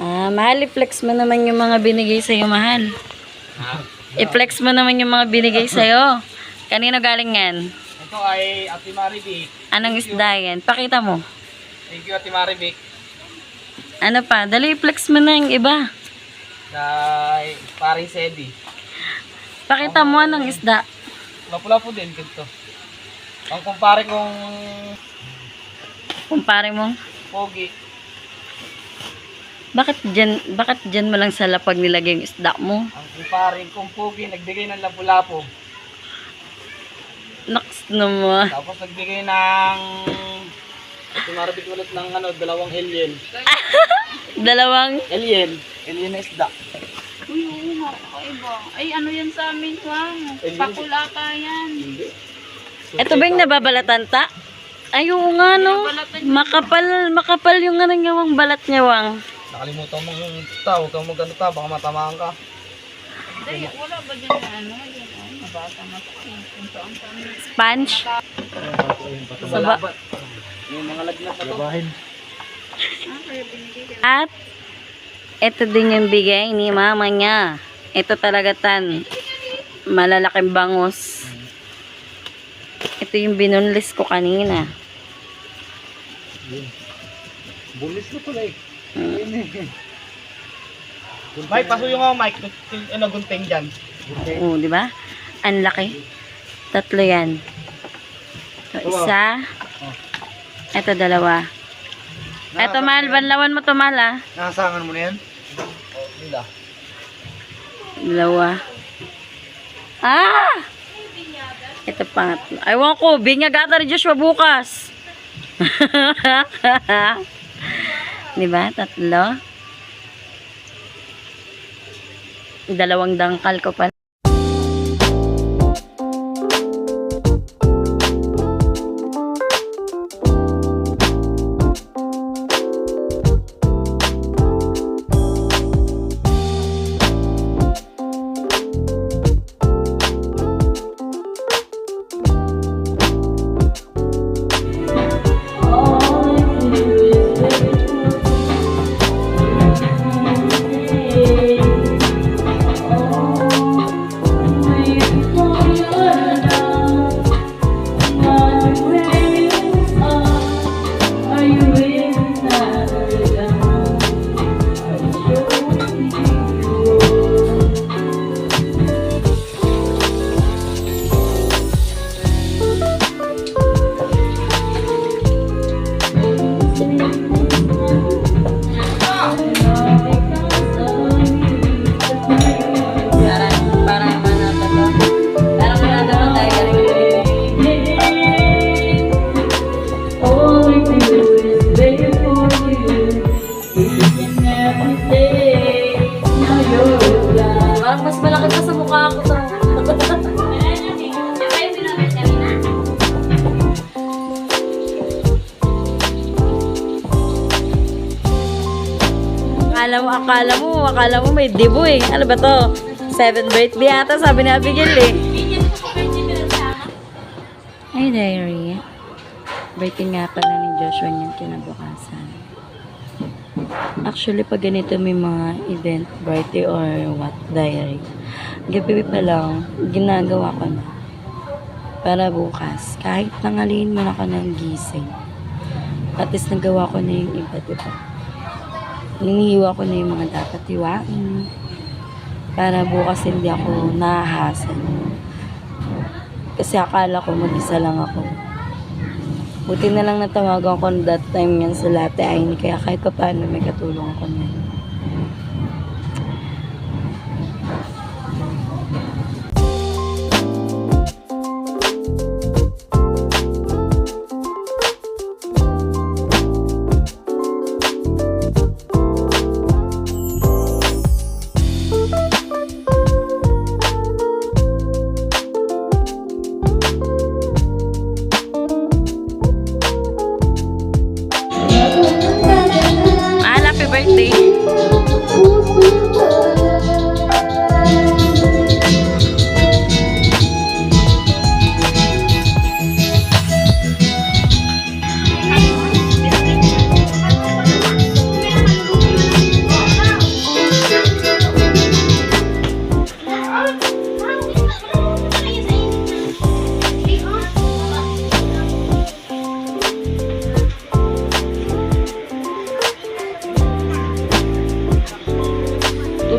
Mahal, i-flex mo naman yung mga binigay sa'yo, mahal. I-flex mo naman yung mga binigay sa'yo. Kanino galing yan? Ito ay Ate Marivic. Anong isda yan? Pakita mo. Thank you, Ate Marivic. Ano pa? Dali, i-flex mo na yung iba. Kay paring Sedi. Pakita mo anong isda. Lapu-lapu din, ganito. Ang kumpare kong Kumpare mo. pogi. Bakit dyan mo lang sa lapag nilagay yung isda mo? Ang kumpare kong pogi, nagbigay ng lapu-lapu. Naks naman. Tapos nagbigay ng Ate Marivic ulit ng dalawang alien. Dalawang. Alien na isda. Uy, oo nga, kakaiba. Ay, ano yan sa amin, Wang? Ay, Pakulata yan. Hindi. Ito ba yung nababalatan ta? Ay, oo nga, no? Makapal yung ngawang balat niya, Wang. Nakalimutan mong tao, huwag kang mag-ano ta, baka matamaan ka. Hindi, wala ba dyan na ano? Yan, oh, nabasa na ito. Ito ang sa amin. Sponge. Saba. May mga lagnat na to. Ah, kaya binigay ka. At, ito din yung bigay ni mama niya. Ito talaga tan. Malalaking bangus. Ito yung binunlis ko kanina. Bulis na pala eh. Mike, pasuyo nga Mike. Gunting dyan. Oo, di ba? Ang laki. Tatlo yan. Ito, isa. Ito, dalawa. Ito, mahal. Banlawan mo to, mahal, ah. Nakasangan mo na yan? Nila. Dalawa. Ah! Ito pa. Aywan ko. Binyagata ni Joshua bukas. Diba? Tatlo. Dalawang dangkal ko pa. Mas malaki pa sa mukha ko to. Akala mo may debo eh. Ano ba to? 7th birthday ata, sabi ni Abigail eh. Ay, diary. Birthday nga pala ni Joshua niyan kinabukasan. Actually, pag ganito may mga event, birthday or what, diary, gabi pa lang, ginagawa ko na. Para bukas, kahit tangaliin man ako ng gising, at least nagawa ko na yung iba, diba? Hinihiwa ko na yung mga dapat hiwain. Para bukas hindi ako nahahasan. Kasi akala ko mag-isa lang ako. Buti na lang natawagan ko that time yan sa Latte Aini. Kaya kahit pa paano may katulong ako na.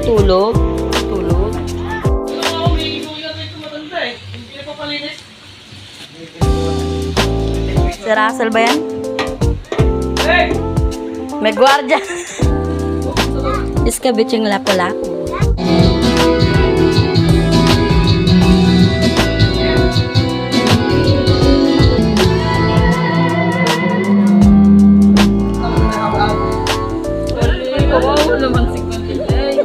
Tulog? Tulog? Oo, may kuya dito matanda eh. Hindi na papalinis. Si Russell ba yan? Hey! May gwardiya. Iskabit yung lapo-lapo. Kawawa naman si Kuliday.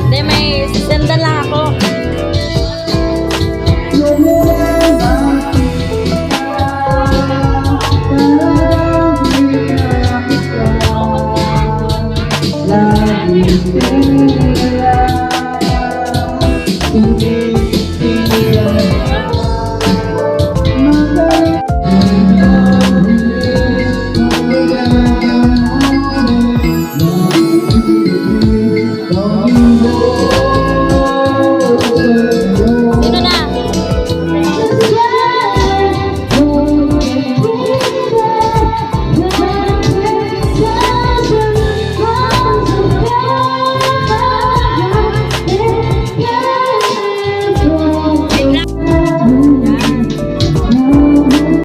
Hindi, may sisendan lang ako. Love you, baby.